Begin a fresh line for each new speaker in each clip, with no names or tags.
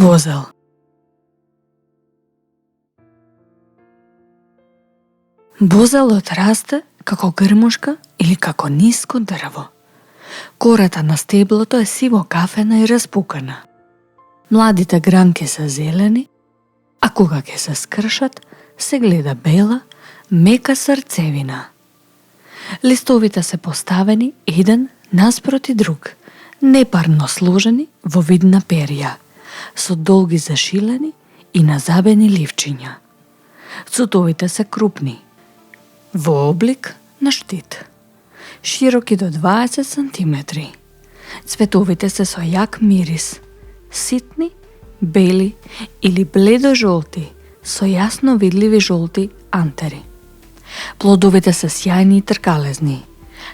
Бозел. Бозелот расте како грмушка или како ниско дрво. Кората на стеблото е сиво-кафена и распукана. Младите гранки се зелени, а кога ќе се скршат, се гледа бела, мека срцевина. Листовите се поставени еден наспроти друг, непарно сложени во вид на перја, со долги зашилени и назабени ливчиња. Цутовите се крупни, во облик на штит, широки до 20 сантиметри. Цветовите се со јак мирис, ситни, бели или бледо жолти, со јасно видливи жолти антери. Плодовите се сјајни и тркалезни,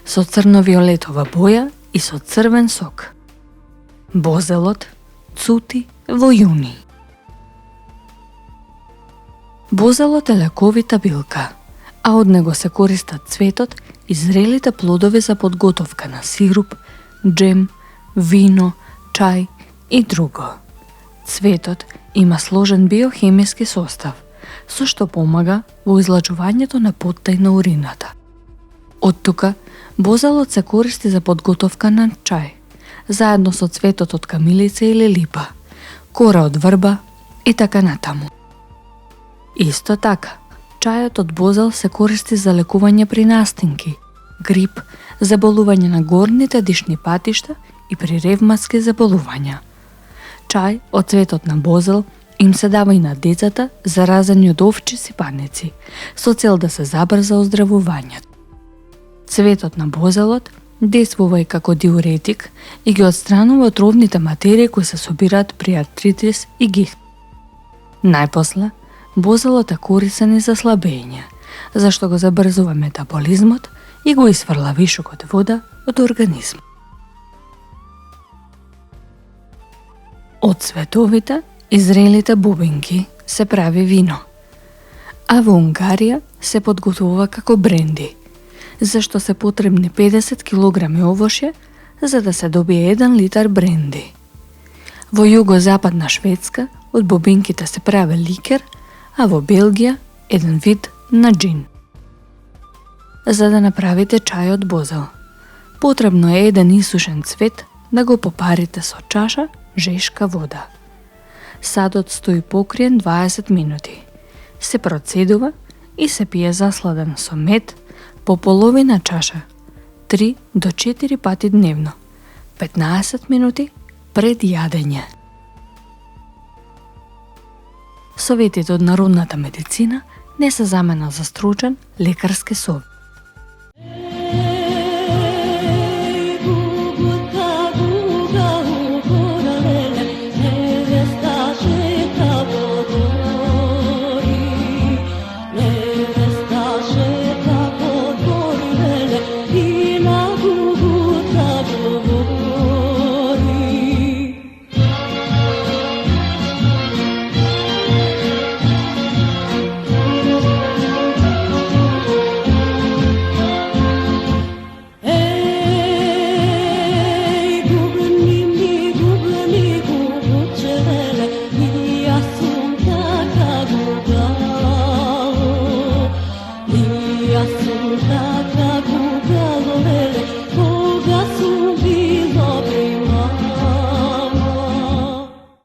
со црно-виолетова боја и со црвен сок. Бозелот цути во јуни. Бозелот е лековита билка, а од него се користат цветот и зрелите плодови за подготовка на сируп, джем, вино, чај и друго. Цветот има сложен биохемиски состав, со што помага во излачувањето на поттај на урината. Од тука, бозелот се користи за подготовка на чај, заедно со цветот од камилица или липа, кора од врба и така натаму. Исто така, чајот од бозел се користи за лекување при настинки, грип, заболување на горните дишни патишта и при ревматски заболувања. Чај од цветот на бозел им се дава и на децата заразени од овчи сипаници, со цел да се забрза оздравувањето. Цветот на бозелот действува и како диуретик и ги отстранува отровните материи кои се собираат при артритис и гихт. Најпосле, бозелот е корисен и за слабење, зашто го забрзува метаболизмот и го исфрла вишокот вода од организмот. Од цветовите и зрелите бубинки се прави вино, а во Унгарија се подготвува како бренди, зашто се потребни 50 килограми овошје за да се добие 1 литар бренди. Во југозападна Шведска од бубинките се прави ликер, а во Белгија еден вид на джин. За да направите чај од бозел, потребно е еден исушен цвет да го попарите со чаша жешка вода. Садот стои покриен 20 минути. Се процедува и се пие засладен со мед по половина чаша 3 до 4 пати дневно, 15 минути пред јадење. Советите од народната медицина не се замена за стручен лекарски совет.